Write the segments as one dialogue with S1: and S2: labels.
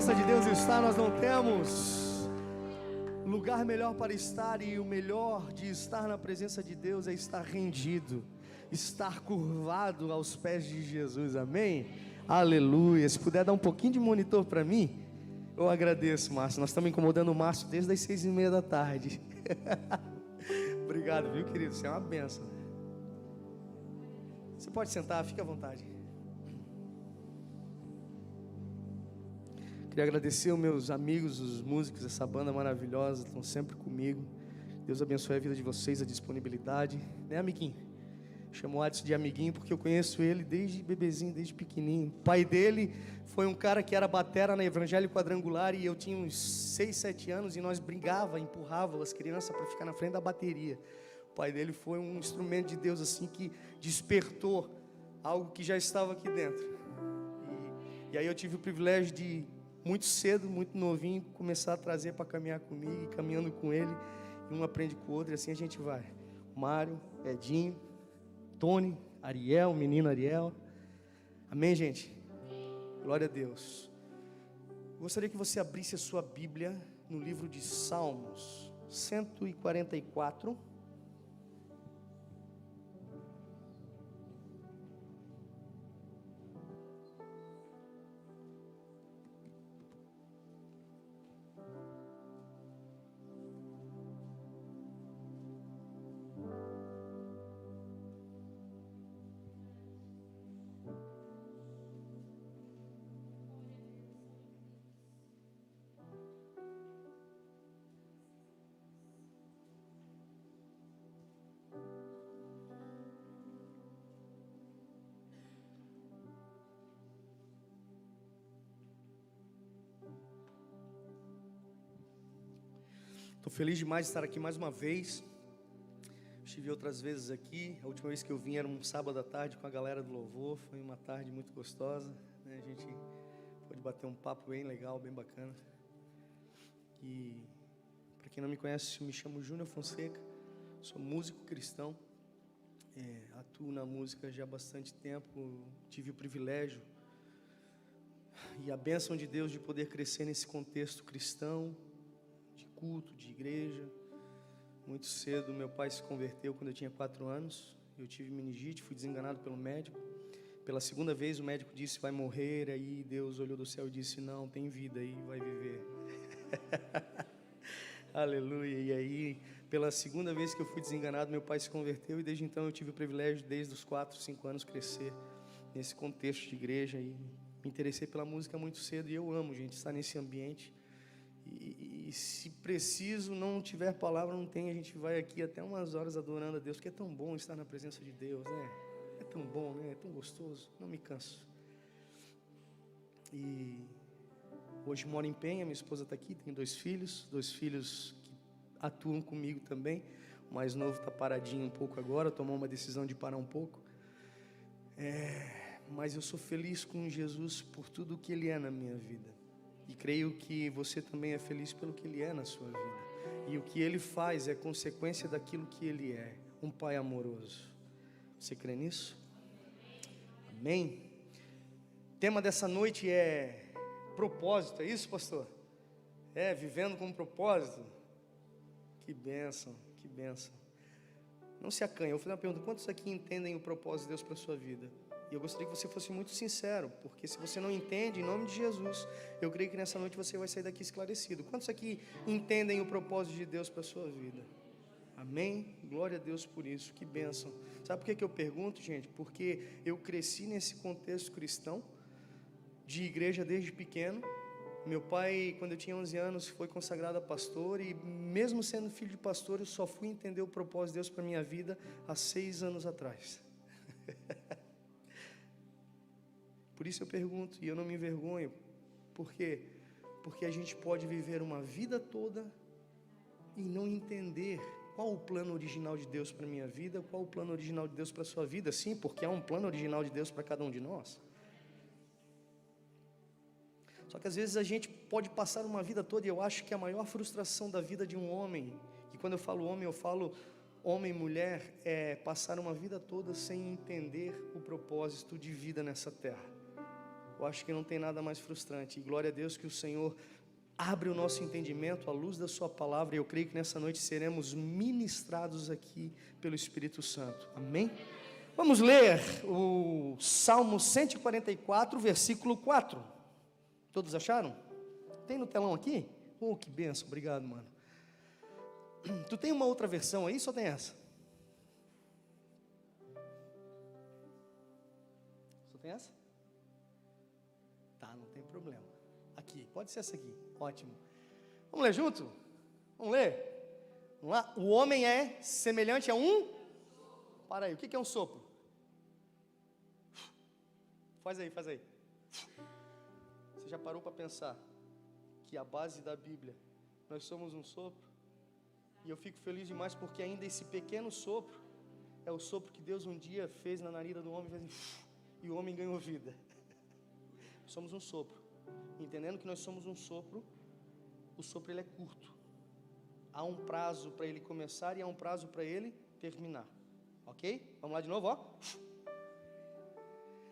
S1: presença de Deus está, nós não temos lugar melhor para estar, e o melhor de estar na presença de Deus é estar rendido, estar curvado aos pés de Jesus, amém? Aleluia. Se puder dar um pouquinho de monitor para mim, eu agradeço, Márcio. Nós estamos incomodando o Márcio desde as 6:30 da tarde. Obrigado, viu, querido? Você é uma bênção. Você pode sentar, fique à vontade. Queria agradecer aos meus amigos, os músicos, essa banda maravilhosa, estão sempre comigo. Deus abençoe a vida de vocês, a disponibilidade, né, amiguinho? Chamo o Adson de amiguinho porque eu conheço ele desde bebezinho, desde pequenininho. O pai dele foi um cara que era batera na Evangelho Quadrangular, e eu tinha uns 6, 7 anos, e nós brigava, empurrava as crianças para ficar na frente da bateria. O pai dele foi um instrumento de Deus assim que despertou algo que já estava aqui dentro. E aí eu tive o privilégio de, muito cedo, muito novinho, começar a trazer para caminhar comigo, e caminhando com ele, e um aprende com o outro, e assim a gente vai. Mário, Edinho, Tony, Ariel, menino Ariel. Amém, gente? Glória a Deus. Gostaria que você abrisse a sua Bíblia no livro de Salmos 144. Estou feliz demais de estar aqui mais uma vez. Estive outras vezes aqui. A última vez que eu vim era um sábado à tarde com a galera do louvor. Foi uma tarde muito gostosa, né? A gente pôde bater um papo bem legal, bem bacana. E para quem não me conhece, eu me chamo Júnior Fonseca. Sou músico cristão. Atuo na música já há bastante tempo. Tive o privilégio e a bênção de Deus de poder crescer nesse contexto cristão, culto, de igreja. Muito cedo meu pai se converteu quando eu tinha 4 anos. Eu tive meningite, fui desenganado pelo médico. Pela segunda vez o médico disse: vai morrer. Aí Deus olhou do céu e disse: não, tem vida aí, vai viver. Aleluia. E aí, pela segunda vez que eu fui desenganado, meu pai se converteu, e desde então eu tive o privilégio, desde os 4, 5 anos, crescer nesse contexto de igreja, e me interessei pela música muito cedo, e eu amo, gente, estar nesse ambiente. E se preciso, não tiver palavra, não tem, a gente vai aqui até umas horas adorando a Deus, porque é tão bom estar na presença de Deus, né? É tão bom, né? É tão gostoso, não me canso. E hoje moro em Penha, minha esposa está aqui, tem 2 filhos que atuam comigo também. O mais novo está paradinho um pouco agora, tomou uma decisão de parar um pouco. Mas eu sou feliz com Jesus por tudo o que Ele é na minha vida. E creio que você também é feliz pelo que Ele é na sua vida. E o que Ele faz é consequência daquilo que Ele é, um Pai amoroso. Você crê nisso? Amém? O tema dessa noite é propósito, é isso, pastor? Vivendo com propósito. Que bênção, que bênção. Não se acanhe, eu vou fazer uma pergunta: quantos aqui entendem o propósito de Deus para a sua vida? E eu gostaria que você fosse muito sincero, porque se você não entende, em nome de Jesus, eu creio que nessa noite você vai sair daqui esclarecido. Quantos aqui entendem o propósito de Deus para a sua vida? Amém? Glória a Deus por isso, que bênção. Sabe por que eu pergunto, gente? Porque eu cresci nesse contexto cristão, de igreja desde pequeno. Meu pai, quando eu tinha 11 anos, foi consagrado a pastor, e mesmo sendo filho de pastor, eu só fui entender o propósito de Deus para a minha vida há 6 anos atrás. Por isso eu pergunto, e eu não me envergonho. Por quê? Porque a gente pode viver uma vida toda e não entender qual o plano original de Deus para a minha vida, qual o plano original de Deus para a sua vida. Sim, porque há um plano original de Deus para cada um de nós. Só que às vezes a gente pode passar uma vida toda, e eu acho que a maior frustração da vida de um homem, e quando eu falo homem, eu falo homem e mulher, é passar uma vida toda sem entender o propósito de vida nessa terra. eu acho que não tem nada mais frustrante. E glória a Deus que o Senhor abre o nosso entendimento à luz da sua palavra, e eu creio que nessa noite seremos ministrados aqui pelo Espírito Santo. Amém? Vamos ler o Salmo 144, versículo 4. Todos acharam? Tem no telão aqui? Oh, que benção, obrigado, mano. Tu tem uma outra versão aí, só tem essa? Só tem essa? Tá, não tem problema. Aqui, pode ser essa aqui, ótimo. Vamos ler junto? Vamos ler? Vamos lá? O homem é semelhante a um... Para aí, o que é um sopro? Faz aí, faz aí. Você já parou para pensar que a base da Bíblia, nós somos um sopro? E eu fico feliz demais porque ainda esse pequeno sopro é o sopro que Deus um dia fez na narina do homem, e o homem ganhou vida. Somos um sopro. Entendendo que nós somos um sopro, o sopro ele é curto. Há um prazo para ele começar e há um prazo para ele terminar. Ok? Vamos lá de novo, ó.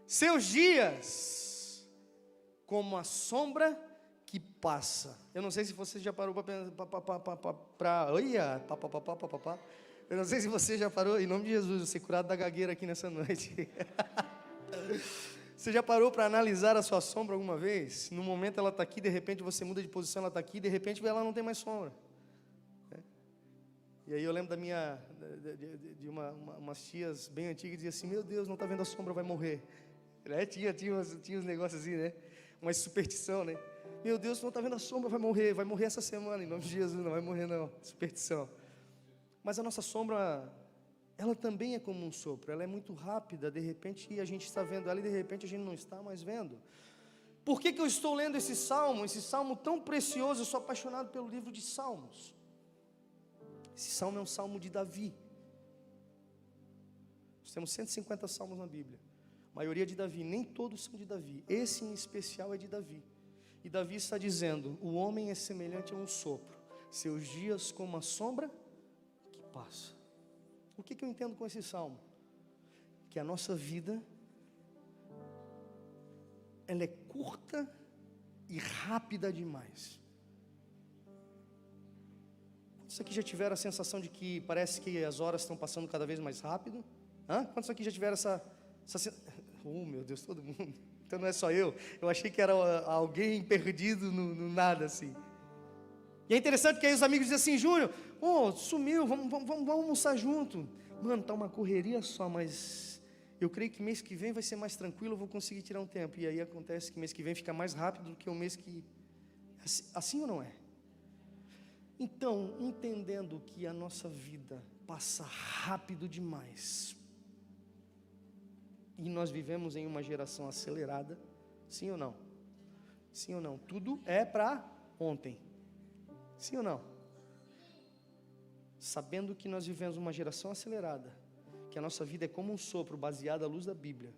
S1: Seus dias como a sombra que passa. Eu não sei se você já parou para eu não sei se você já parou, em nome de Jesus, eu ser curado da gagueira aqui nessa noite. Você já parou para analisar a sua sombra alguma vez? No momento ela está aqui, de repente você muda de posição, ela está aqui, de repente ela não tem mais sombra. E aí eu lembro de umas tias bem antigas que diziam assim: meu Deus, não está vendo a sombra, vai morrer. Tinha uns negócios assim, né? Uma superstição, né? Meu Deus, não está vendo a sombra, vai morrer essa semana, em nome de Jesus, não vai morrer não, superstição. Mas a nossa sombra, ela também é como um sopro, ela é muito rápida, de repente a gente está vendo ela e de repente a gente não está mais vendo. Por que eu estou lendo esse salmo tão precioso? Eu sou apaixonado pelo livro de Salmos. Esse salmo é um salmo de Davi. Nós temos 150 salmos na Bíblia, a maioria de Davi, nem todos são de Davi, esse em especial é de Davi. E Davi está dizendo: o homem é semelhante a um sopro, seus dias como a sombra que passa. O que eu entendo com esse salmo? Que a nossa vida, ela é curta e rápida demais. Quantos aqui já tiveram a sensação de que parece que as horas estão passando cada vez mais rápido? Quantos aqui já tiveram essa oh meu Deus, todo mundo. Então não é só eu achei que era alguém perdido no nada assim. E é interessante que aí os amigos dizem assim: Júnior, sumiu, vamos almoçar junto. Mano, tá uma correria só, mas eu creio que mês que vem vai ser mais tranquilo, eu vou conseguir tirar um tempo. E aí acontece que mês que vem fica mais rápido do que o mês que... Assim ou não é? Então, entendendo que a nossa vida passa rápido demais, e nós vivemos em uma geração acelerada, sim ou não? Sim ou não? Tudo é para ontem. Sim ou não? Sabendo que nós vivemos uma geração acelerada, que a nossa vida é como um sopro baseado à luz da Bíblia,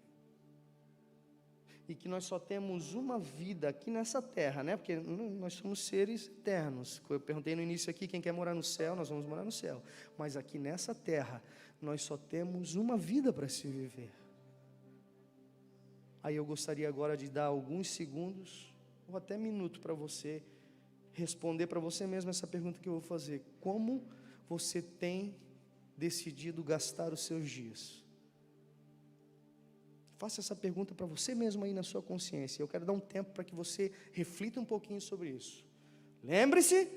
S1: e que nós só temos uma vida aqui nessa terra, né? Porque nós somos seres eternos. Eu perguntei no início aqui, quem quer morar no céu, nós vamos morar no céu. Mas aqui nessa terra, nós só temos uma vida para se viver. Aí eu gostaria agora de dar alguns segundos, ou até minuto, para você responder para você mesmo essa pergunta que eu vou fazer. Como você tem decidido gastar os seus dias? Faça essa pergunta para você mesmo aí na sua consciência. Eu quero dar um tempo para que você reflita um pouquinho sobre isso. Lembre-se,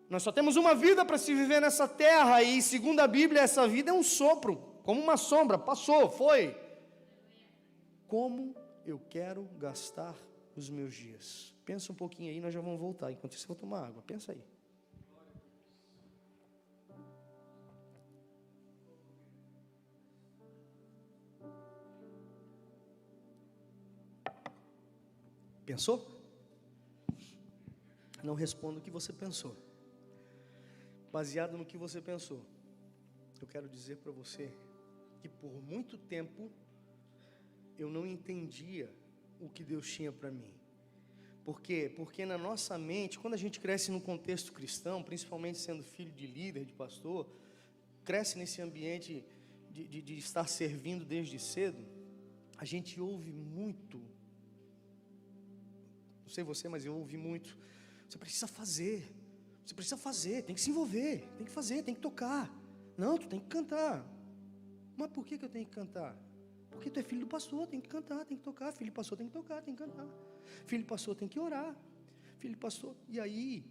S1: nós só temos uma vida para se viver nessa terra, e segundo a Bíblia, essa vida é um sopro, como uma sombra, passou, foi. Como eu quero gastar os meus dias? Pensa um pouquinho aí, nós já vamos voltar. Enquanto isso eu vou tomar água, pensa aí. Pensou? Não responda o que você pensou. Baseado no que você pensou, eu quero dizer para você que por muito tempo eu não entendia o que Deus tinha para mim. Por quê? Porque na nossa mente, quando a gente cresce num contexto cristão, principalmente sendo filho de líder, de pastor, cresce nesse ambiente de estar servindo desde cedo, a gente ouve muito sei você, mas eu ouvi muito. Você precisa fazer. Você precisa fazer, tem que se envolver, tem que fazer, tem que tocar. Não, tu tem que cantar. Mas por que eu tenho que cantar? Porque tu é filho do pastor, tem que cantar, tem que tocar. Filho do pastor tem que tocar, tem que cantar. Filho do pastor tem que orar. Filho do pastor... E aí,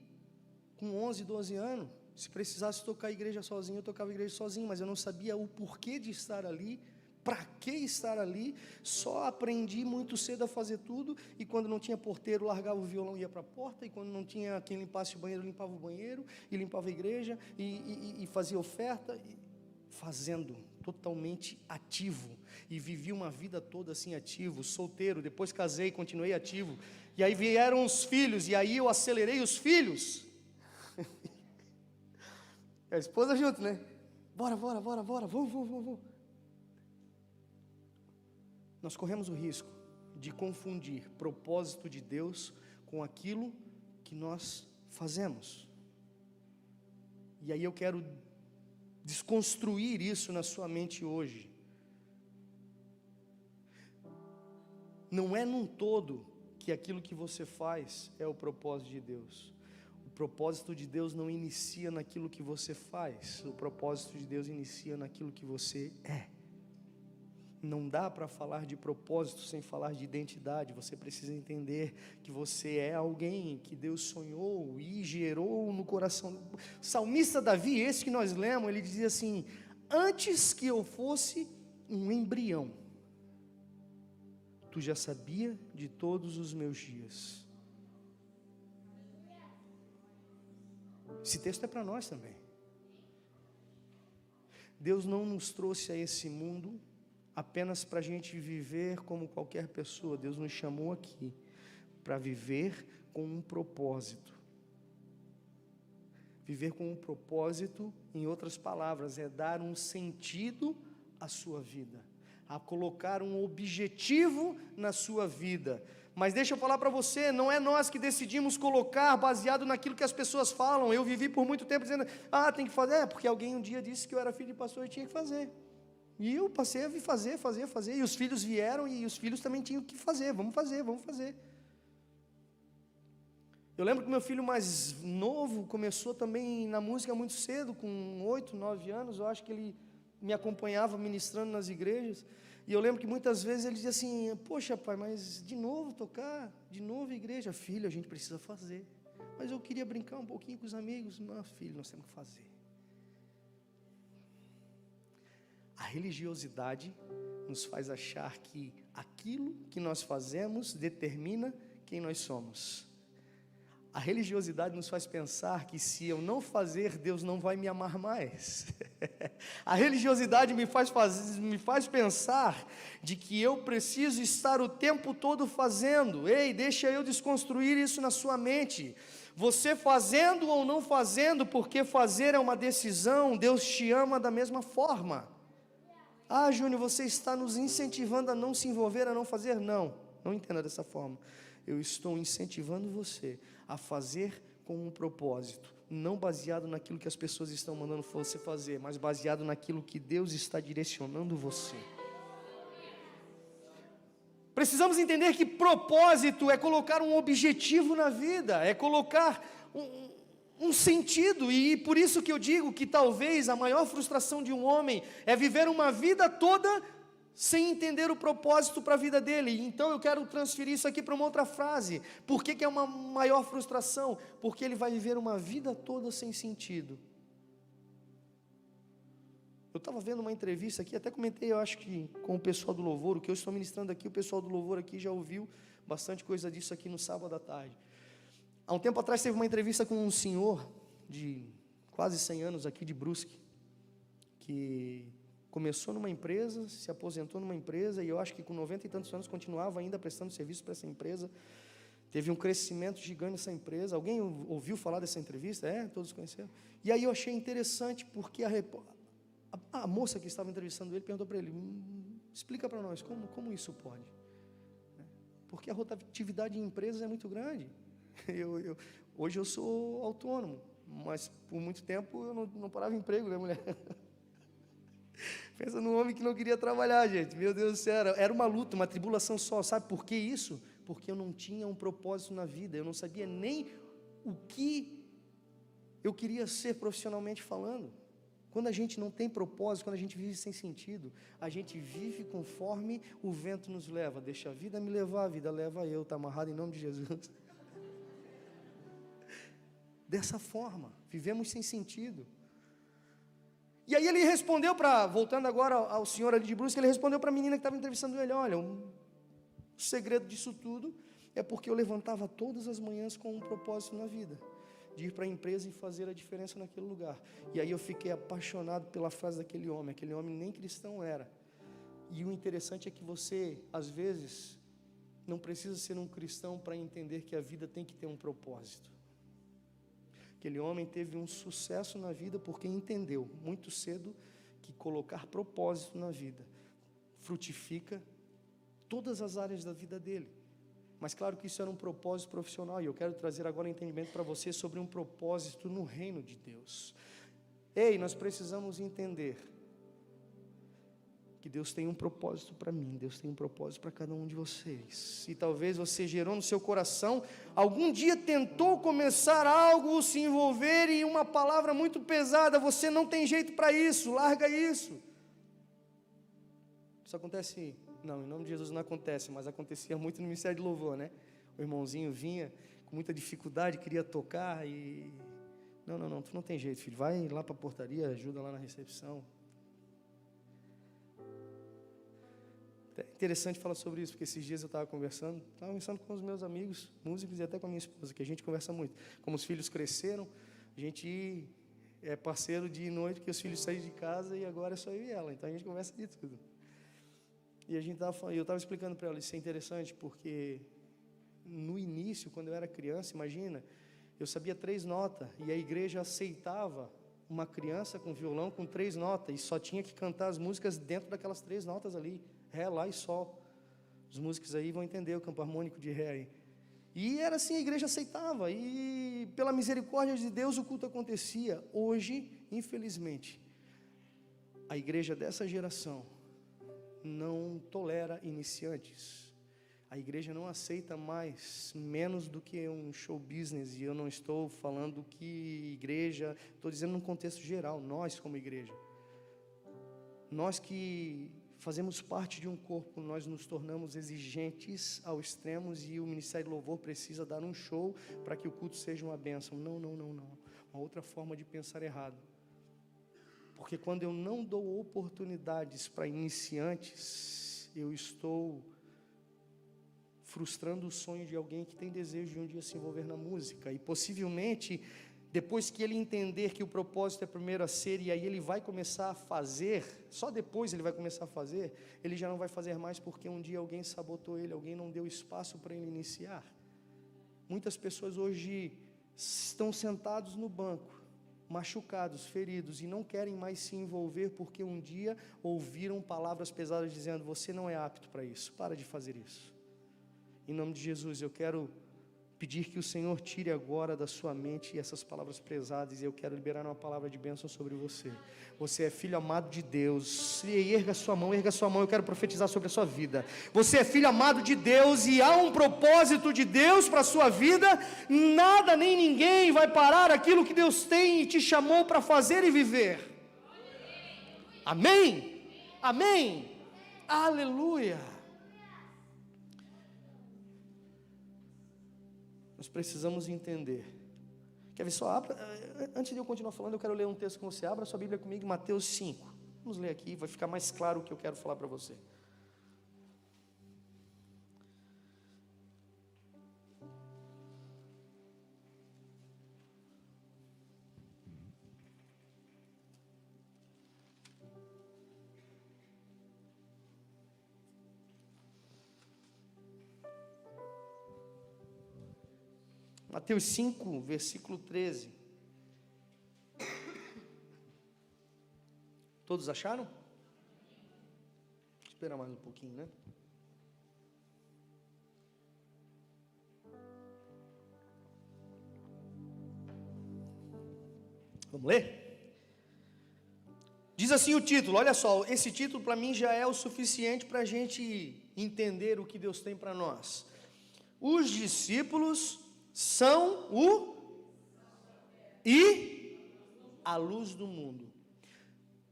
S1: com 11, 12 anos, se precisasse tocar a igreja sozinho, eu tocava a igreja sozinho, mas eu não sabia o porquê de estar ali, para que estar ali. Só aprendi muito cedo a fazer tudo, e quando não tinha porteiro, largava o violão e ia para a porta, e quando não tinha quem limpasse o banheiro, eu limpava o banheiro, e limpava a igreja, e fazia oferta, fazendo, totalmente ativo, e vivi uma vida toda assim ativo, solteiro, depois casei, continuei ativo, e aí vieram os filhos, e aí eu acelerei os filhos, a esposa junto, né? Bora, vamos. Nós corremos o risco de confundir propósito de Deus com aquilo que nós fazemos, e aí eu quero desconstruir isso na sua mente hoje. Não é num todo que aquilo que você faz é o propósito de Deus. O propósito de Deus não inicia naquilo que você faz. O propósito de Deus inicia naquilo que você é. Não dá para falar de propósito sem falar de identidade. Você precisa entender que você é alguém que Deus sonhou e gerou no coração. O salmista Davi, esse que nós lemos, ele dizia assim: antes que eu fosse um embrião, tu já sabia de todos os meus dias. Esse texto é para nós também. Deus não nos trouxe a esse mundo apenas para a gente viver como qualquer pessoa. Deus nos chamou aqui para viver com um propósito. Viver com um propósito, em outras palavras, é dar um sentido à sua vida, a colocar um objetivo na sua vida. Mas deixa eu falar para você, não é nós que decidimos colocar baseado naquilo que as pessoas falam. Eu vivi por muito tempo dizendo, tem que fazer, porque alguém um dia disse que eu era filho de pastor e tinha que fazer. E eu passei a fazer, e os filhos vieram, e os filhos também tinham que fazer, vamos fazer. Eu lembro que meu filho mais novo começou também na música muito cedo, com 8, 9 anos, eu acho que ele me acompanhava ministrando nas igrejas, e eu lembro que muitas vezes ele dizia assim, poxa pai, mas de novo tocar, de novo igreja, filho, a gente precisa fazer, mas eu queria brincar um pouquinho com os amigos. Não, filho, nós temos que fazer. A religiosidade nos faz achar que aquilo que nós fazemos determina quem nós somos. A religiosidade nos faz pensar que se eu não fazer, Deus não vai me amar mais. A religiosidade me faz pensar de que eu preciso estar o tempo todo fazendo. Ei, deixa eu desconstruir isso na sua mente. Você fazendo ou não fazendo, porque fazer é uma decisão, Deus te ama da mesma forma. Júnior, você está nos incentivando a não se envolver, a não fazer. Não entenda dessa forma. Eu estou incentivando você a fazer com um propósito, não baseado naquilo que as pessoas estão mandando você fazer, mas baseado naquilo que Deus está direcionando você. Precisamos entender que propósito é colocar um objetivo na vida, é colocar um sentido, e por isso que eu digo que talvez a maior frustração de um homem é viver uma vida toda sem entender o propósito para a vida dele. Então eu quero transferir isso aqui para uma outra frase. Por que é uma maior frustração? Porque ele vai viver uma vida toda sem sentido. Eu estava vendo uma entrevista aqui, até comentei, eu acho que com o pessoal do louvor, o que eu estou ministrando aqui, o pessoal do louvor aqui já ouviu bastante coisa disso aqui no sábado à tarde. Há um tempo atrás teve uma entrevista com um senhor de quase 100 anos aqui de Brusque, que começou numa empresa, se aposentou numa empresa, e eu acho que com 90 e tantos anos continuava ainda prestando serviço para essa empresa. Teve um crescimento gigante nessa empresa. Alguém ouviu falar dessa entrevista? Todos conheceram. E aí eu achei interessante, porque a moça que estava entrevistando ele perguntou para ele, explica para nós, como isso pode? Porque a rotatividade em empresas é muito grande. Hoje eu sou autônomo, mas por muito tempo eu não parava emprego, né, mulher? Pensa num homem que não queria trabalhar, gente, meu Deus do céu, era uma luta, uma tribulação só. Sabe por que isso? porque eu não tinha um propósito na vida, eu não sabia nem o que eu queria ser profissionalmente falando. Quando a gente não tem propósito, quando a gente vive sem sentido, a gente vive conforme o vento nos leva. Deixa a vida me levar, a vida leva eu, está amarrado em nome de Jesus. Dessa forma, vivemos sem sentido. E aí ele respondeu voltando agora ao senhor ali de Brusque, ele respondeu para a menina que estava entrevistando ele, olha, o segredo disso tudo é porque eu levantava todas as manhãs com um propósito na vida, de ir para a empresa e fazer a diferença naquele lugar. E aí eu fiquei apaixonado pela frase daquele homem nem cristão era. E o interessante é que você, às vezes, não precisa ser um cristão para entender que a vida tem que ter um propósito. Aquele homem teve um sucesso na vida porque entendeu muito cedo que colocar propósito na vida frutifica todas as áreas da vida dele. Mas claro que isso era um propósito profissional, e eu quero trazer agora um entendimento para você sobre um propósito no reino de Deus. Ei, nós precisamos entender que Deus tem um propósito para mim, Deus tem um propósito para cada um de vocês. E talvez você gerou no seu coração, algum dia tentou começar algo, se envolver em uma palavra muito pesada, você não tem jeito para isso, larga isso. Isso acontece, não, em nome de Jesus não acontece, mas acontecia muito no Ministério de Louvor, né? O irmãozinho vinha com muita dificuldade, queria tocar e... Não, tu não tem jeito, filho, vai lá para a portaria, ajuda lá na recepção. É interessante falar sobre isso, porque esses dias eu estava conversando com os meus amigos, músicos, e até com a minha esposa, que a gente conversa muito. Como os filhos cresceram, a gente é parceiro de noite, porque os filhos saíram de casa e agora é só eu e ela, então a gente conversa de tudo. E eu estava explicando para ela, isso é interessante, porque no início, quando eu era criança, imagina, eu sabia 3 notas, e a igreja aceitava uma criança com violão com 3 notas, e só tinha que cantar as músicas dentro daquelas 3 notas ali. Ré, Lá e Sol. Os músicos aí vão entender o campo harmônico de Ré aí. E era assim, a igreja aceitava, e pela misericórdia de Deus o culto acontecia. Hoje, infelizmente, a igreja dessa geração não tolera iniciantes. A igreja não aceita mais menos do que um show business, e eu não estou falando que igreja, estou dizendo num contexto geral, nós como igreja. Nós que fazemos parte de um corpo, nós nos tornamos exigentes ao extremo, e o Ministério de Louvor precisa dar um show para que o culto seja uma bênção. Não. Uma outra forma de pensar errado. Porque quando eu não dou oportunidades para iniciantes, eu estou frustrando o sonho de alguém que tem desejo de um dia se envolver na música. E possivelmente, depois que ele entender que o propósito é primeiro a ser, e aí ele vai começar a fazer, só depois ele vai começar a fazer, ele já não vai fazer mais porque um dia alguém sabotou ele, alguém não deu espaço para ele iniciar. Muitas pessoas hoje estão sentados no banco, machucados, feridos, e não querem mais se envolver porque um dia ouviram palavras pesadas dizendo: você não é apto para isso, para de fazer isso. Em nome de Jesus, eu quero pedir que o Senhor tire agora da sua mente essas palavras pesadas, e eu quero liberar uma palavra de bênção sobre você. Você é filho amado de Deus. E erga sua mão, eu quero profetizar sobre a sua vida. Você é filho amado de Deus, e há um propósito de Deus para a sua vida. Nada nem ninguém vai parar aquilo que Deus tem e te chamou para fazer e viver. Amém? Amém? Aleluia! Nós precisamos entender. Quer ver só? Antes de eu continuar falando, eu quero ler um texto com você. Abra sua Bíblia comigo, Mateus 5. Vamos ler aqui, vai ficar mais claro o que eu quero falar para você. Mateus 5, versículo 13. Todos acharam? Vou esperar mais um pouquinho, né? Vamos ler? Diz assim o título, olha só, esse título para mim já é o suficiente para a gente entender o que Deus tem para nós. Os discípulos são a luz do mundo.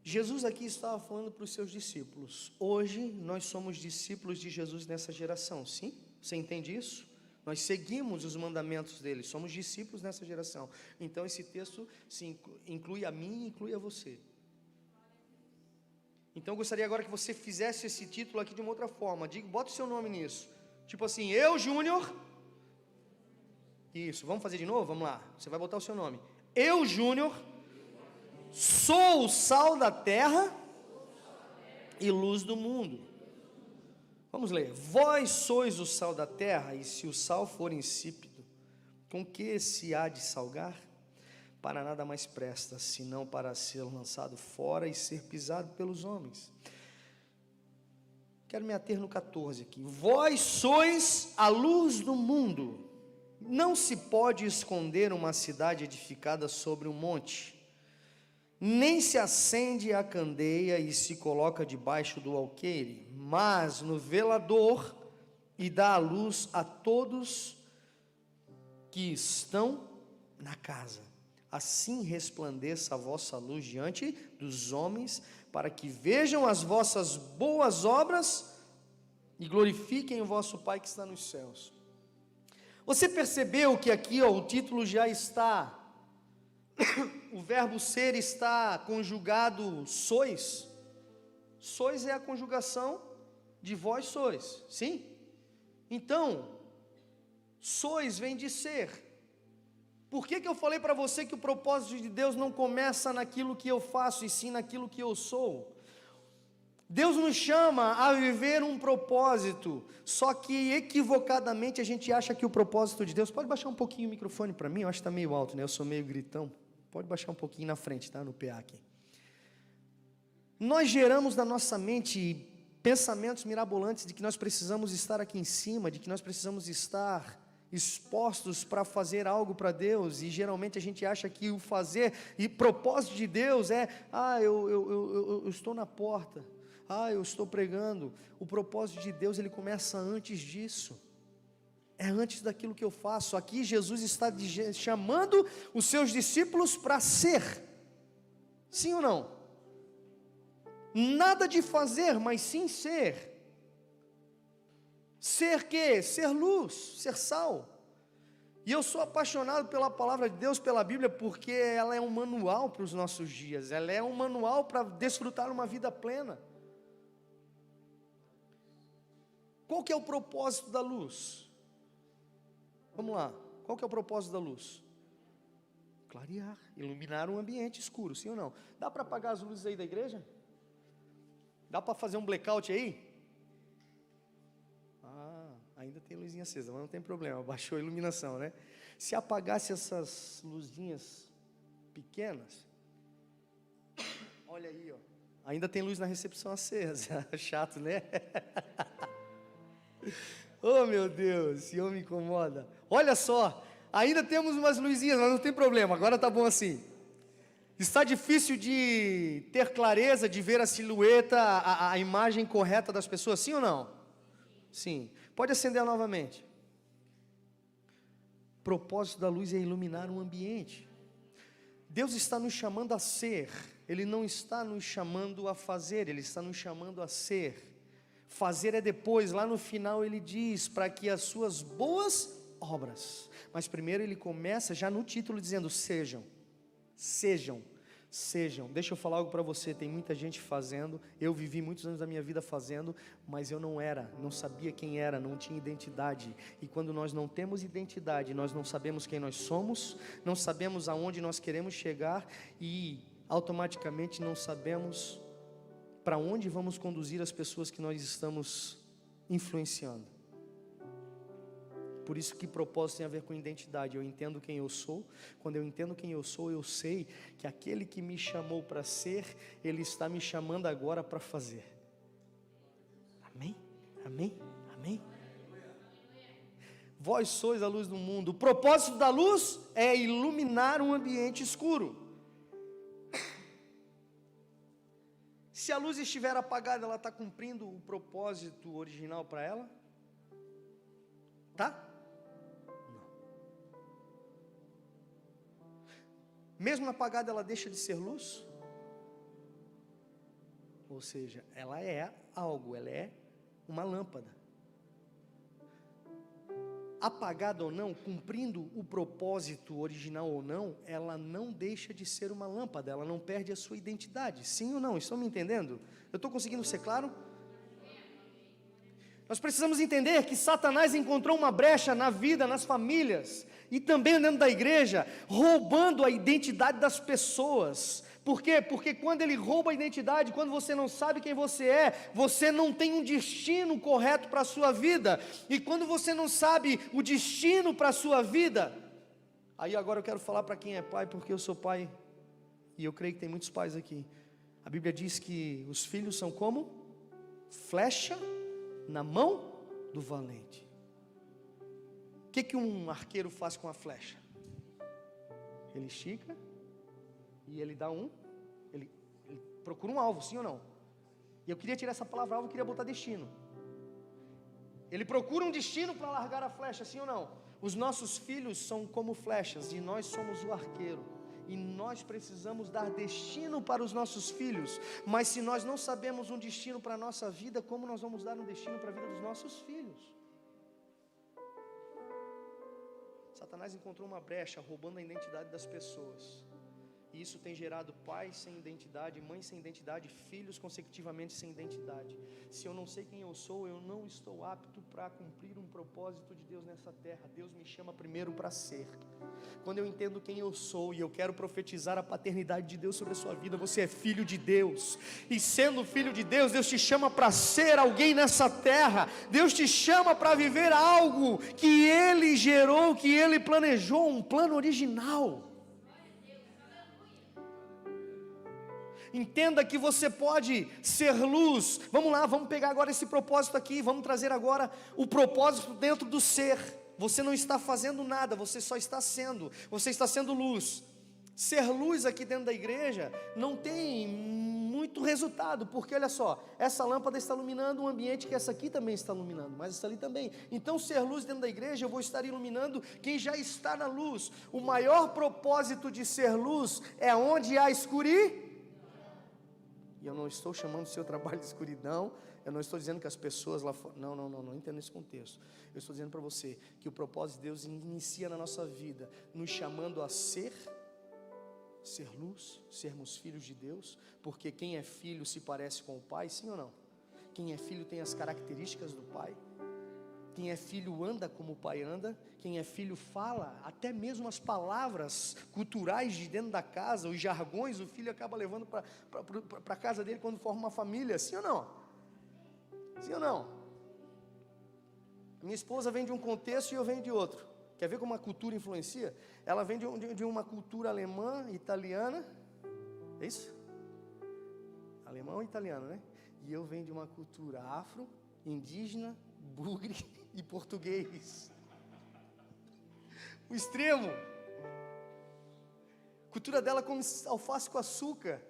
S1: Jesus aqui estava falando para os seus discípulos. Hoje nós somos discípulos de Jesus nessa geração, sim? Você entende isso? Nós seguimos os mandamentos dele, somos discípulos nessa geração. Então esse texto inclui a mim e inclui a você. Então eu gostaria agora que você fizesse esse título aqui de uma outra forma. Bota o seu nome nisso. Tipo assim, eu, Júnior. Isso, vamos fazer de novo? Vamos lá. Você vai botar o seu nome. Eu, Júnior, sou o sal da terra e luz do mundo. Vamos ler. Vós sois o sal da terra, e se o sal for insípido, com que se há de salgar? Para nada mais presta, senão para ser lançado fora e ser pisado pelos homens. Quero me ater no 14 aqui. Vós sois a luz do mundo. Não se pode esconder uma cidade edificada sobre um monte, nem se acende a candeia e se coloca debaixo do alqueire, mas no velador, e dá a luz a todos que estão na casa. Assim resplandeça a vossa luz diante dos homens, para que vejam as vossas boas obras e glorifiquem o vosso Pai que está nos céus. Você percebeu que aqui, o título já está, o verbo ser está conjugado sois? Sois é a conjugação de vós sois, sim? Então, sois vem de ser. Por que eu falei para você que o propósito de Deus não começa naquilo que eu faço, e sim naquilo que eu sou? Deus nos chama a viver um propósito, só que equivocadamente a gente acha que o propósito de Deus... Pode baixar um pouquinho o microfone para mim? Eu acho que está meio alto, né? Eu sou meio gritão. Pode baixar um pouquinho na frente, tá? No PA aqui. Nós geramos na nossa mente pensamentos mirabolantes de que nós precisamos estar aqui em cima, de que nós precisamos estar expostos para fazer algo para Deus, e geralmente a gente acha que o fazer e propósito de Deus é, eu estou na porta, eu estou pregando. O propósito de Deus, ele começa antes disso, é antes daquilo que eu faço. Aqui Jesus está chamando os seus discípulos para ser, sim ou não? Nada de fazer, mas sim ser. Ser quê? Ser luz, ser sal. E eu sou apaixonado pela palavra de Deus, pela Bíblia, porque ela é um manual para os nossos dias, ela é um manual para desfrutar uma vida plena. Qual que é o propósito da luz? Vamos lá, qual que é o propósito da luz? Clarear, iluminar um ambiente escuro, sim ou não? Dá para apagar as luzes aí da igreja? Dá para fazer um blackout aí? Ainda tem luzinha acesa, mas não tem problema, baixou a iluminação, né? Se apagasse essas luzinhas pequenas, olha aí, ainda tem luz na recepção acesa, chato, né? Oh meu Deus, esse homem me incomoda. Olha só, ainda temos umas luzinhas, mas não tem problema, agora tá bom assim. Está difícil de ter clareza, de ver a silhueta, a imagem correta das pessoas, sim ou não? Sim. Pode acender novamente. O propósito da luz é iluminar um ambiente. Deus está nos chamando a ser, Ele não está nos chamando a fazer, Ele está nos chamando a ser. Fazer é depois, lá no final Ele diz, para que as suas boas obras, mas primeiro Ele começa já no título dizendo, sejam. Deixa eu falar algo para você, tem muita gente fazendo, eu vivi muitos anos da minha vida fazendo, mas eu não sabia quem era, não tinha identidade. E quando nós não temos identidade, nós não sabemos quem nós somos, não sabemos aonde nós queremos chegar, e automaticamente não sabemos para onde vamos conduzir as pessoas que nós estamos influenciando. Por isso que propósito tem a ver com identidade. Eu entendo quem eu sou. Quando eu entendo quem eu sou, eu sei que aquele que me chamou para ser, Ele está me chamando agora para fazer. Amém? Amém? Amém? Vós sois a luz do mundo. O propósito da luz é iluminar um ambiente escuro. Se a luz estiver apagada, ela está cumprindo o propósito original para ela? Tá? mesmo apagada, ela deixa de ser luz? Ou seja, ela é algo, ela é uma lâmpada. Apagada ou não, cumprindo o propósito original ou não, ela não deixa de ser uma lâmpada, ela não perde a sua identidade. Sim ou não? Estão me entendendo? Eu estou conseguindo ser claro? Nós precisamos entender que Satanás encontrou uma brecha na vida, nas famílias, e também dentro da igreja, roubando a identidade das pessoas. Por quê? Porque quando ele rouba a identidade, quando você não sabe quem você é, você não tem um destino correto para a sua vida. E quando você não sabe o destino para a sua vida, aí agora eu quero falar para quem é pai, porque eu sou pai, e eu creio que tem muitos pais aqui. A Bíblia diz que os filhos são como flecha na mão do valente. O que um arqueiro faz com a flecha? Ele estica e ele dá ele procura um alvo, sim ou não? E eu queria tirar essa palavra alvo, eu queria botar destino. Ele procura um destino para largar a flecha, sim ou não? Os nossos filhos são como flechas e nós somos o arqueiro. E nós precisamos dar destino para os nossos filhos. Mas se nós não sabemos um destino para a nossa vida, como nós vamos dar um destino para a vida dos nossos filhos? Satanás encontrou uma brecha, roubando a identidade das pessoas. E isso tem gerado pais sem identidade, mães sem identidade, filhos consecutivamente sem identidade. Se eu não sei quem eu sou, eu não estou apto para cumprir um propósito de Deus nessa terra. Deus me chama primeiro para ser. Quando eu entendo quem eu sou e eu quero profetizar a paternidade de Deus sobre a sua vida, você é filho de Deus. E sendo filho de Deus, Deus te chama para ser alguém nessa terra. Deus te chama para viver algo que Ele gerou, que Ele planejou, um plano original. Entenda que você pode ser luz. Vamos lá, vamos pegar agora esse propósito aqui. Vamos trazer agora o propósito dentro do ser. Você não está fazendo nada, você só está sendo. Você está sendo luz. Ser luz aqui dentro da igreja não tem muito resultado, porque olha só, essa lâmpada está iluminando um ambiente que essa aqui também está iluminando, mas essa ali também. Então ser luz dentro da igreja, eu vou estar iluminando quem já está na luz. O maior propósito de ser luz é onde há escuridão. E eu não estou chamando o seu trabalho de escuridão. Eu não estou dizendo que as pessoas lá fora... Não entendo esse contexto. Eu estou dizendo para você que o propósito de Deus inicia na nossa vida, nos chamando a ser luz, sermos filhos de Deus. Porque quem é filho se parece com o pai, sim ou não? Quem é filho tem as características do pai. Quem é filho anda como o pai anda. Quem é filho fala, até mesmo as palavras culturais de dentro da casa, os jargões, o filho acaba levando para a casa dele quando forma uma família, sim ou não? Sim ou não? Minha esposa vem de um contexto e eu venho de outro. Quer ver como a cultura influencia? Ela vem de uma cultura alemã, italiana, é isso? Alemão e italiano, né? E eu venho de uma cultura afro, indígena, bugre e português. O extremo. Cultura dela come alface com açúcar.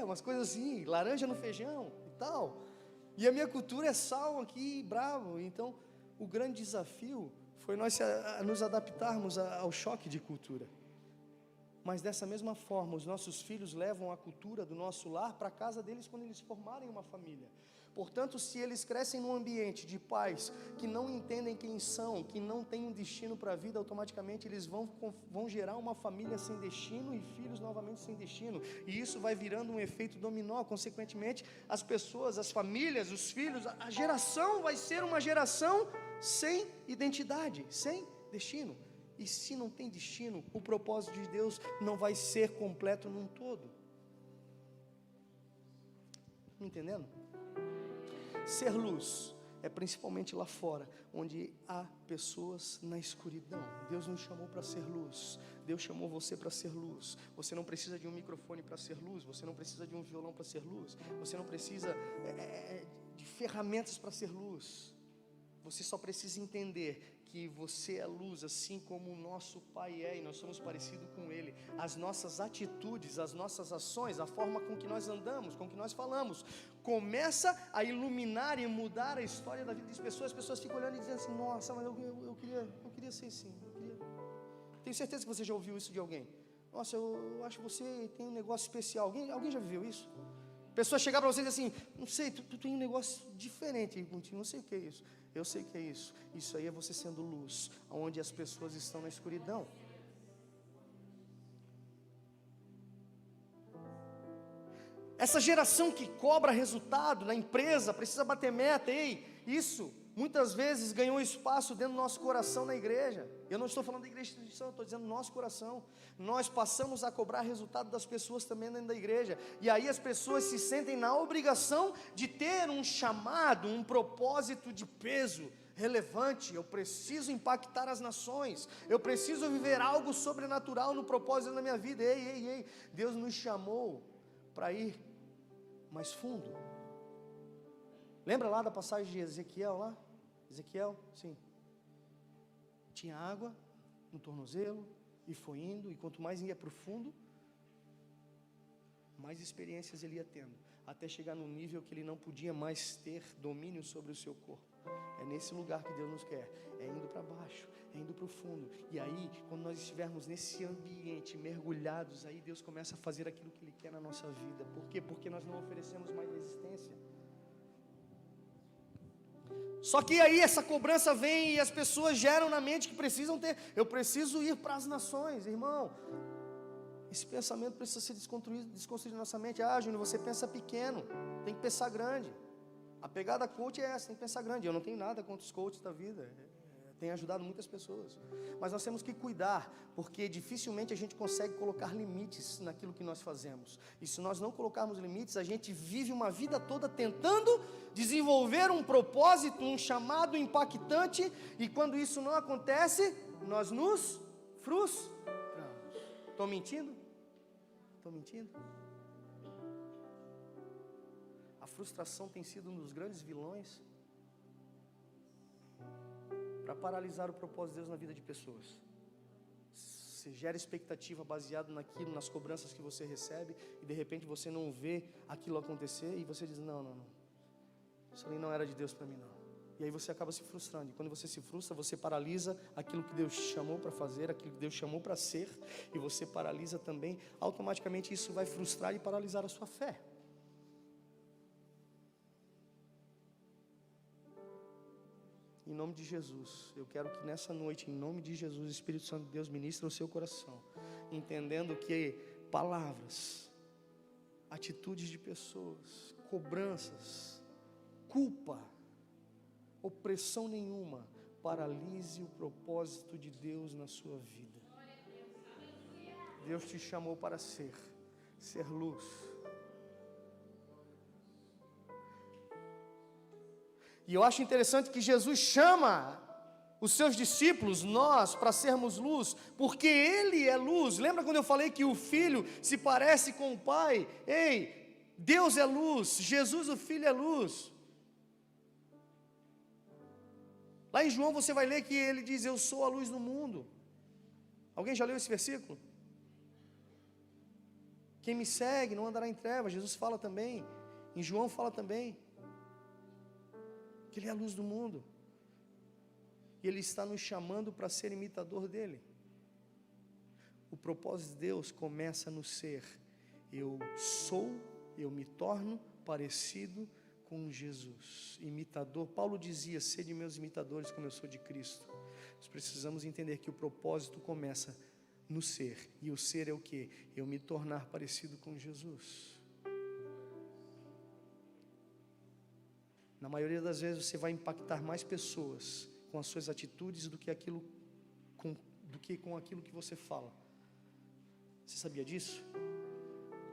S1: Umas coisas assim, laranja no feijão e tal. E a minha cultura é sal aqui, bravo. Então, o grande desafio foi nós nos adaptarmos ao choque de cultura. Mas dessa mesma forma, os nossos filhos levam a cultura do nosso lar para a casa deles quando eles formarem uma família. Portanto, se eles crescem num ambiente de pais que não entendem quem são, que não têm um destino para a vida, automaticamente eles vão gerar uma família sem destino e filhos novamente sem destino. E isso vai virando um efeito dominó. Consequentemente, as pessoas, as famílias, os filhos, a geração vai ser uma geração sem identidade, sem destino. E se não tem destino, o propósito de Deus não vai ser completo num todo. Entendendo? Ser luz é principalmente lá fora, onde há pessoas na escuridão. Deus nos chamou para ser luz. Deus chamou você para ser luz. Você não precisa de um microfone para ser luz. Você não precisa de um violão para ser luz. Você não precisa de ferramentas para ser luz. Você só precisa entender que você é luz, assim como o nosso Pai é, e nós somos parecidos com Ele. As nossas atitudes, as nossas ações, a forma com que nós andamos, com que nós falamos, começa a iluminar e mudar a história da vida das pessoas. As pessoas ficam olhando e dizendo assim: nossa, mas eu queria ser assim. Tenho certeza que você já ouviu isso de alguém. Nossa, eu acho que você tem um negócio especial. Alguém já viveu isso? A pessoa chegar para você e dizer assim, não sei, tu tem um negócio diferente contigo, não sei o que é isso. Eu sei o que é isso. Isso aí é você sendo luz, onde as pessoas estão na escuridão. Essa geração que cobra resultado na empresa, precisa bater meta, isso muitas vezes ganhou espaço dentro do nosso coração na igreja. Eu não estou falando da igreja de instituição, eu estou dizendo nosso coração. Nós passamos a cobrar resultado das pessoas também dentro da igreja. E aí as pessoas se sentem na obrigação de ter um chamado, um propósito de peso relevante. Eu preciso impactar as nações, eu preciso viver algo sobrenatural no propósito da minha vida. Ei, Deus nos chamou para ir mais fundo. Lembra lá da passagem de Ezequiel lá? Ezequiel, sim. Tinha água no tornozelo e foi indo, e quanto mais ia para o fundo, mais experiências ele ia tendo, até chegar num nível que ele não podia mais ter domínio sobre o seu corpo. É nesse lugar que Deus nos quer, é indo para baixo, é indo para o fundo. E aí, quando nós estivermos nesse ambiente, mergulhados, aí Deus começa a fazer aquilo que Ele quer na nossa vida. Por quê? Porque nós não oferecemos mais resistência. Só que aí essa cobrança vem e as pessoas geram na mente que precisam ter, eu preciso ir para as nações, irmão. Esse pensamento precisa ser desconstruído na nossa mente. Júnior, você pensa pequeno, tem que pensar grande. A pegada coach é essa, tem que pensar grande. Eu não tenho nada contra os coaches da vida, tem ajudado muitas pessoas, mas nós temos que cuidar, porque dificilmente a gente consegue colocar limites naquilo que nós fazemos. E se nós não colocarmos limites, a gente vive uma vida toda tentando desenvolver um propósito, um chamado impactante, e quando isso não acontece, nós nos frustramos. Estou mentindo? Estou mentindo? A frustração tem sido um dos grandes vilões para paralisar o propósito de Deus na vida de pessoas. Você gera expectativa baseado naquilo, nas cobranças que você recebe, e de repente você não vê aquilo acontecer, e você diz, não, isso ali não era de Deus para mim não. E aí você acaba se frustrando, e quando você se frustra, você paralisa aquilo que Deus chamou para fazer, aquilo que Deus chamou para ser, e você paralisa também, automaticamente isso vai frustrar e paralisar a sua fé. Em nome de Jesus, eu quero que nessa noite, em nome de Jesus, o Espírito Santo de Deus ministre no seu coração, entendendo que palavras, atitudes de pessoas, cobranças, culpa, opressão nenhuma, paralise o propósito de Deus na sua vida. Deus te chamou para ser luz. E eu acho interessante que Jesus chama os seus discípulos, nós, para sermos luz, porque Ele é luz. Lembra quando eu falei que o Filho se parece com o Pai? Deus é luz, Jesus o Filho é luz. Lá em João você vai ler que Ele diz, eu sou a luz do mundo. Alguém já leu esse versículo? Quem me segue não andará em trevas. Jesus fala também, em João fala também, que Ele é a luz do mundo, e Ele está nos chamando para ser imitador dEle. O propósito de Deus começa no ser, eu me torno parecido com Jesus, imitador. Paulo dizia, sede meus imitadores como eu sou de Cristo. Nós precisamos entender que o propósito começa no ser, e o ser é o que? Eu me tornar parecido com Jesus. Na maioria das vezes você vai impactar mais pessoas com as suas atitudes do que com aquilo que você fala. Você sabia disso?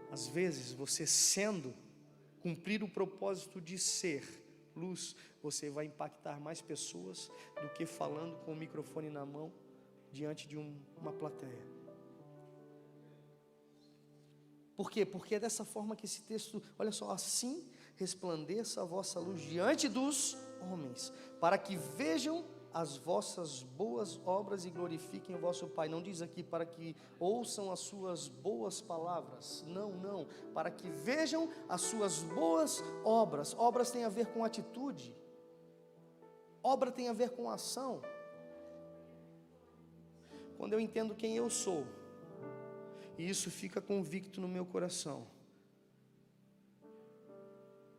S1: Às vezes você cumprir o propósito de ser luz, você vai impactar mais pessoas do que falando com o microfone na mão diante de uma plateia. Por quê? Porque é dessa forma que esse texto, olha só, assim resplandeça a vossa luz diante dos homens, para que vejam as vossas boas obras e glorifiquem o vosso Pai. Não diz aqui para que ouçam as suas boas palavras, não, para que vejam as suas boas obras. Obras tem a ver com atitude, obra tem a ver com ação. Quando eu entendo quem eu sou, e isso fica convicto no meu coração.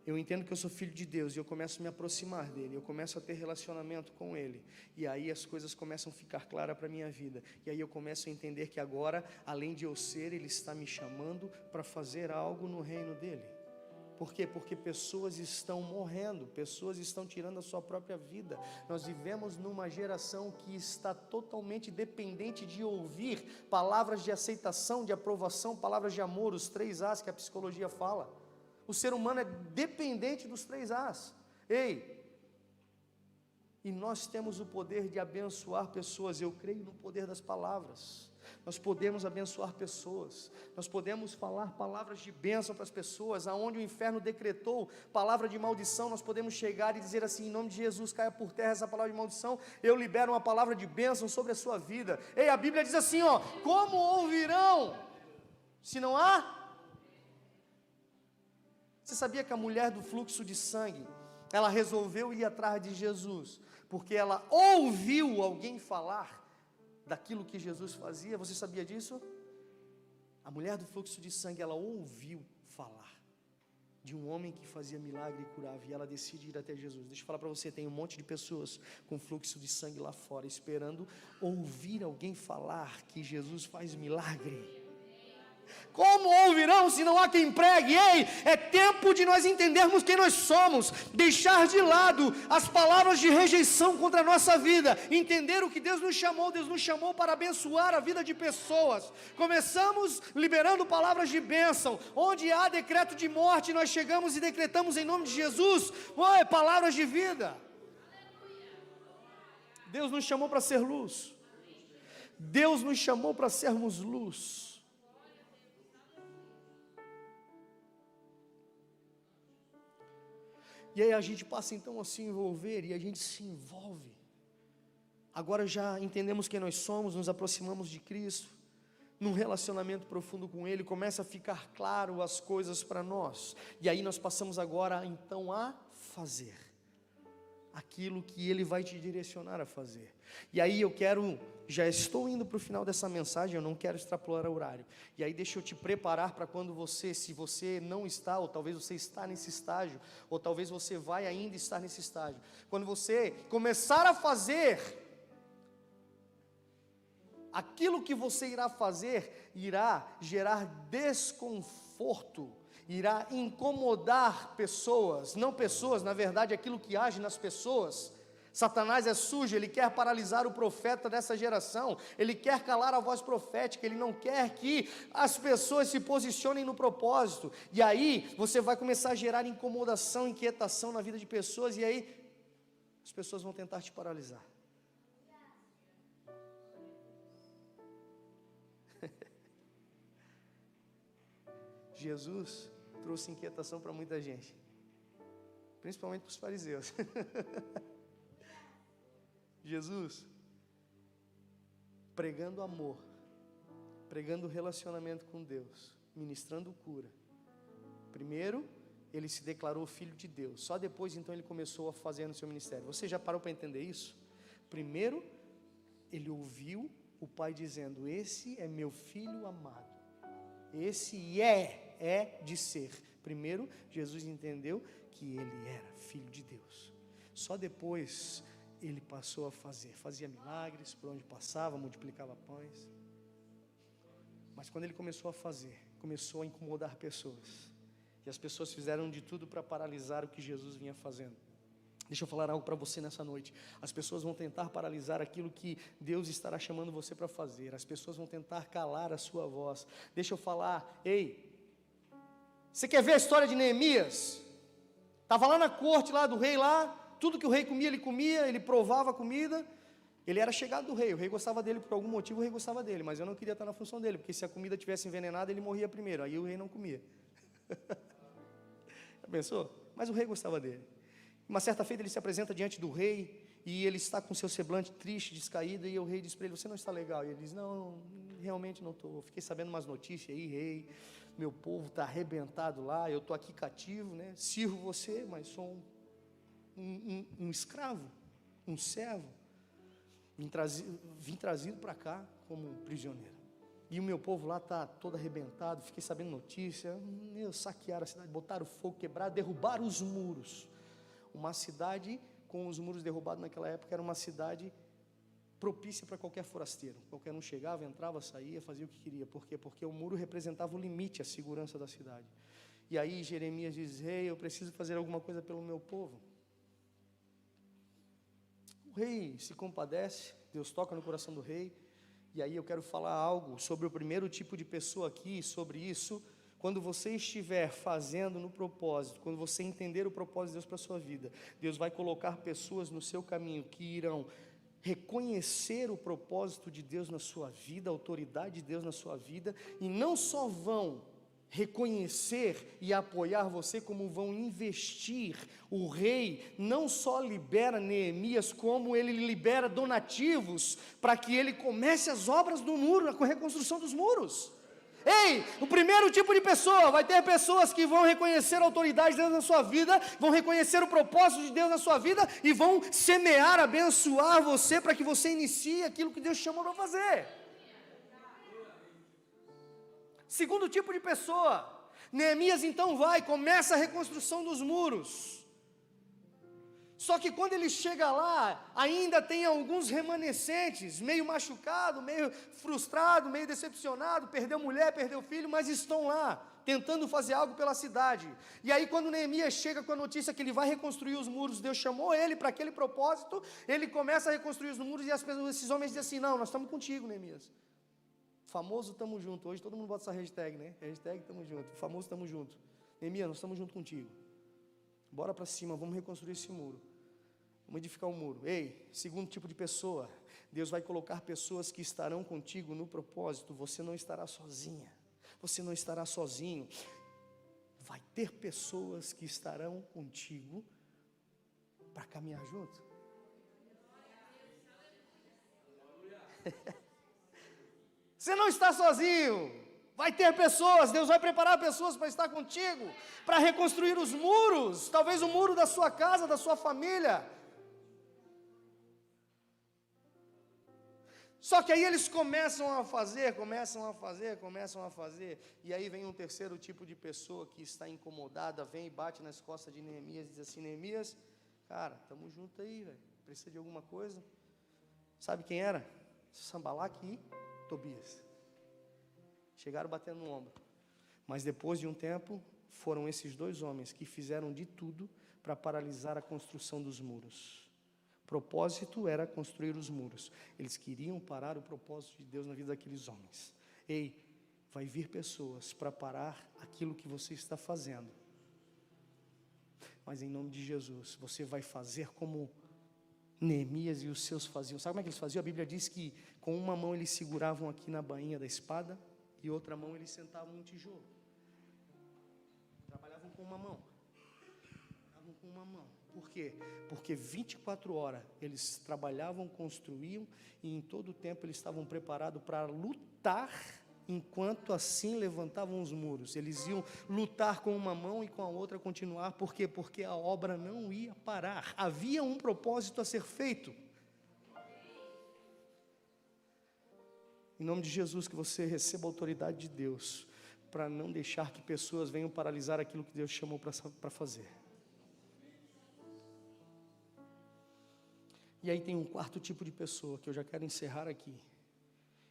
S1: Eu entendo que eu sou filho de Deus e eu começo a me aproximar dele, eu começo a ter relacionamento com ele, e aí as coisas começam a ficar claras para a minha vida, e aí eu começo a entender que agora, além de eu ser, ele está me chamando para fazer algo no reino dele. Por quê? Porque pessoas estão morrendo, pessoas estão tirando a sua própria vida. Nós vivemos numa geração que está totalmente dependente de ouvir palavras de aceitação, de aprovação, palavras de amor, os 3 As que a psicologia fala. O ser humano é dependente dos 3 As. Ei, e nós temos o poder de abençoar pessoas. Eu creio no poder das palavras. Nós podemos abençoar pessoas, nós podemos falar palavras de bênção para as pessoas. Aonde o inferno decretou palavra de maldição, nós podemos chegar e dizer assim: em nome de Jesus, caia por terra essa palavra de maldição, eu libero uma palavra de bênção sobre a sua vida. Ei, a Bíblia diz assim, ó: como ouvirão, se não há? Você sabia que a mulher do fluxo de sangue, ela resolveu ir atrás de Jesus, porque ela ouviu alguém falar daquilo que Jesus fazia? Você sabia disso? A mulher do fluxo de sangue, ela ouviu falar de um homem que fazia milagre e curava, e ela decide ir até Jesus. Deixa eu falar para você, tem um monte de pessoas com fluxo de sangue lá fora, esperando ouvir alguém falar que Jesus faz milagre. Como ouvirão se não há quem pregue? Ei, é tempo de nós entendermos quem nós somos, deixar de lado as palavras de rejeição contra a nossa vida, entender o que Deus nos chamou para abençoar a vida de pessoas. Começamos liberando palavras de bênção, onde há decreto de morte, nós chegamos e decretamos em nome de Jesus, palavras de vida. Deus nos chamou para ser luz, Deus nos chamou para sermos luz. E aí a gente passa então a se envolver, e a gente se envolve. Agora já entendemos quem nós somos, nos aproximamos de Cristo, num relacionamento profundo com Ele, começa a ficar claro as coisas para nós. E aí nós passamos agora então a fazer aquilo que Ele vai te direcionar a fazer. E aí já estou indo para o final dessa mensagem, eu não quero extrapolar o horário. E aí deixa eu te preparar para quando se você não está, ou talvez você está nesse estágio, ou talvez você vai ainda estar nesse estágio. Quando você começar a fazer, aquilo que você irá fazer irá gerar desconforto, irá incomodar pessoas, não pessoas, na verdade aquilo que age nas pessoas. Satanás é sujo, ele quer paralisar o profeta dessa geração, ele quer calar a voz profética, ele não quer que as pessoas se posicionem no propósito, e aí você vai começar a gerar incomodação, inquietação na vida de pessoas, e aí as pessoas vão tentar te paralisar. Jesus trouxe inquietação para muita gente, principalmente para os fariseus. Jesus, pregando amor, pregando relacionamento com Deus, ministrando cura. Primeiro, ele se declarou filho de Deus, só depois então ele começou a fazer no seu ministério. Você já parou para entender isso? Primeiro, ele ouviu o Pai dizendo: esse é meu filho amado, esse é de ser. Primeiro, Jesus entendeu que ele era filho de Deus, só depois ele passou a fazia milagres por onde passava, multiplicava pães. Mas quando ele começou a fazer, começou a incomodar pessoas, e as pessoas fizeram de tudo para paralisar o que Jesus vinha fazendo. Deixa eu falar algo para você nessa noite. As pessoas vão tentar paralisar aquilo que Deus estará chamando você para fazer. As pessoas vão tentar calar a sua voz. Deixa eu falar, ei, você quer ver a história de Neemias? Estava lá na corte lá do rei lá, tudo que o rei comia, ele provava a comida. Ele era chegado do rei, o rei gostava dele por algum motivo, o rei gostava dele, mas eu não queria estar na função dele, porque se a comida tivesse envenenada, ele morria primeiro, aí o rei não comia. Já pensou? Mas o rei gostava dele. Uma certa feita ele se apresenta diante do rei, e ele está com seu semblante triste, descaído, e o rei diz para ele: você não está legal? E ele diz: não, realmente não estou, fiquei sabendo umas notícias aí, rei, meu povo está arrebentado lá, eu estou aqui cativo, né? Sirvo você, mas sou um escravo, um servo, vim trazido para cá como prisioneiro. E o meu povo lá está todo arrebentado, fiquei sabendo notícia, saquearam a cidade, botaram fogo, quebraram, derrubaram os muros. Uma cidade com os muros derrubados naquela época era uma cidade propícia para qualquer forasteiro. Qualquer um chegava, entrava, saía, fazia o que queria. Por quê? Porque o muro representava o limite, a segurança da cidade. E aí Jeremias diz: rei, eu preciso fazer alguma coisa pelo meu povo. O rei se compadece, Deus toca no coração do rei. E aí eu quero falar algo sobre o primeiro tipo de pessoa aqui, sobre isso. Quando você estiver fazendo no propósito, quando você entender o propósito de Deus para a sua vida, Deus vai colocar pessoas no seu caminho que irão reconhecer o propósito de Deus na sua vida, a autoridade de Deus na sua vida, e não só vão reconhecer e apoiar você, como vão investir. O rei não só libera Neemias, como ele libera donativos para que ele comece as obras do muro, a reconstrução dos muros. Ei, o primeiro tipo de pessoa, vai ter pessoas que vão reconhecer a autoridade de Deus na sua vida, vão reconhecer o propósito de Deus na sua vida e vão semear, abençoar você para que você inicie aquilo que Deus chamou para fazer. Segundo tipo de pessoa, Neemias então começa a reconstrução dos muros. Só que quando ele chega lá, ainda tem alguns remanescentes, meio machucado, meio frustrado, meio decepcionado, perdeu mulher, perdeu filho, mas estão lá, tentando fazer algo pela cidade. E aí quando Neemias chega com a notícia que ele vai reconstruir os muros, Deus chamou ele para aquele propósito, ele começa a reconstruir os muros e esses homens dizem assim: não, nós estamos contigo, Neemias. Famoso tamo junto, hoje todo mundo bota essa hashtag, né? Hashtag tamo junto, famoso tamo junto. Neemias, nós estamos junto contigo. Bora para cima, vamos reconstruir esse muro. Vamos edificar um muro. Ei, segundo tipo de pessoa, Deus vai colocar pessoas que estarão contigo no propósito. Você não estará sozinha, você não estará sozinho. Vai ter pessoas que estarão contigo para caminhar junto. Você não está sozinho. Vai ter pessoas, Deus vai preparar pessoas para estar contigo, para reconstruir os muros, talvez o muro da sua casa, da sua família. Só que aí eles começam a fazer, e aí vem um terceiro tipo de pessoa que está incomodada, vem e bate nas costas de Neemias e diz assim: Neemias, cara, estamos juntos aí, velho, precisa de alguma coisa? Sabe quem era? Sanbalaque e Tobias. Chegaram batendo no ombro. Mas depois de um tempo, foram esses dois homens que fizeram de tudo para paralisar a construção dos muros. O propósito era construir os muros. Eles queriam parar o propósito de Deus na vida daqueles homens. Ei, vai vir pessoas para parar aquilo que você está fazendo. Mas em nome de Jesus, você vai fazer como Neemias e os seus faziam. Sabe como é que eles faziam? A Bíblia diz que com uma mão eles seguravam aqui na bainha da espada, e outra mão eles sentavam no tijolo. Trabalhavam com uma mão. Por quê? Porque 24 horas eles trabalhavam, construíam, e em todo o tempo eles estavam preparados para lutar, enquanto assim levantavam os muros. Eles iam lutar com uma mão e com a outra continuar. Por quê? Porque a obra não ia parar. Havia um propósito a ser feito. Em nome de Jesus, que você receba a autoridade de Deus, para não deixar que pessoas venham paralisar aquilo que Deus chamou para fazer. E aí tem um quarto tipo de pessoa, que eu já quero encerrar aqui.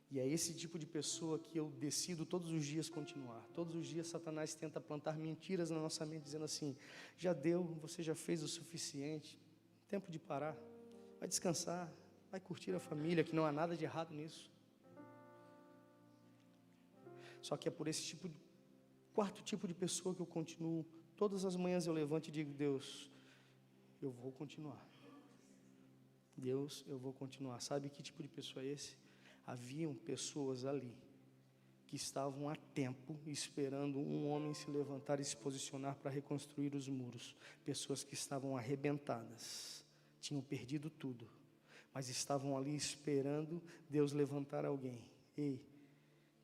S1: E é esse tipo de pessoa que eu decido todos os dias continuar. Todos os dias Satanás tenta plantar mentiras na nossa mente, dizendo assim: já deu, você já fez o suficiente, tempo de parar, vai descansar, vai curtir a família, que não há nada de errado nisso. Só que é por esse quarto tipo de pessoa que eu continuo. Todas as manhãs eu levanto e digo: Deus, eu vou continuar. Deus, eu vou continuar. Sabe que tipo de pessoa é esse? Haviam pessoas ali que estavam há tempo esperando um homem se levantar e se posicionar para reconstruir os muros. Pessoas que estavam arrebentadas, tinham perdido tudo, mas estavam ali esperando Deus levantar alguém. Ei,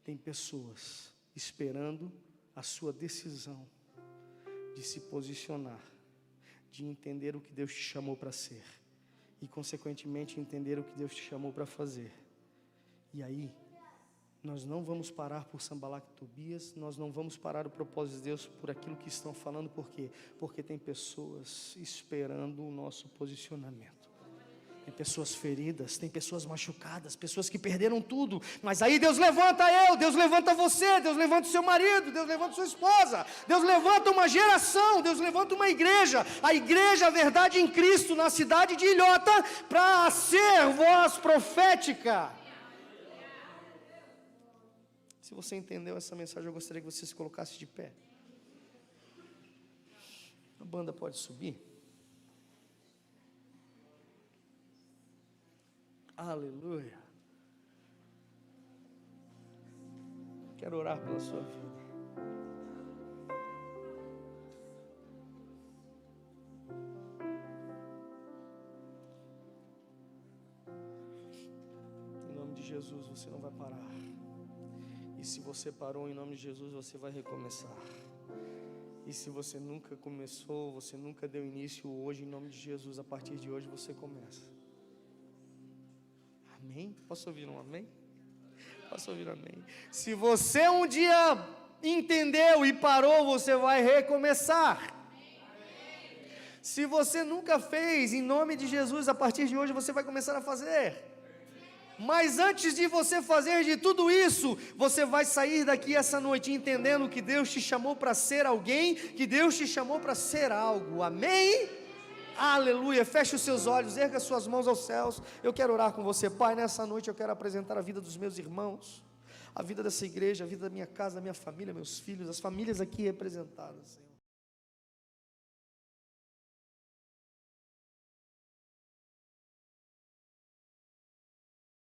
S1: tem pessoas esperando a sua decisão de se posicionar, de entender o que Deus te chamou para ser e, consequentemente, entender o que Deus te chamou para fazer. E aí, Nós não vamos parar por Sanbalat e Tobias, nós não vamos parar o propósito de Deus por aquilo que estão falando, por quê? Porque tem pessoas esperando o nosso posicionamento. Tem pessoas feridas, tem pessoas machucadas, pessoas que perderam tudo, mas aí Deus levanta Deus levanta você, Deus levanta o seu marido, Deus levanta sua esposa, Deus levanta uma geração, Deus levanta uma igreja, a igreja, a verdade em Cristo, na cidade de Ilhota, para ser voz profética. Se você entendeu essa mensagem, eu gostaria que você se colocasse de pé. A banda pode subir. Aleluia. Quero orar pela sua vida. Em nome de Jesus, você não vai parar. E se você parou, em nome de Jesus, você vai recomeçar. E se você nunca começou, você nunca deu início, hoje, em nome de Jesus, a partir de hoje você começa. Amém? Posso ouvir um amém? Posso ouvir um amém? Se você um dia entendeu e parou, você vai recomeçar. Se você nunca fez, em nome de Jesus, a partir de hoje você vai começar a fazer. Mas antes de você fazer de tudo isso, você vai sair daqui essa noite entendendo que Deus te chamou para ser alguém, que Deus te chamou para ser algo. Amém? Aleluia. Feche os seus olhos, erga suas mãos aos céus. Eu quero orar com você, Pai. Nessa noite eu quero apresentar a vida dos meus irmãos, a vida dessa igreja, a vida da minha casa, da minha família, meus filhos, as famílias aqui representadas, Senhor.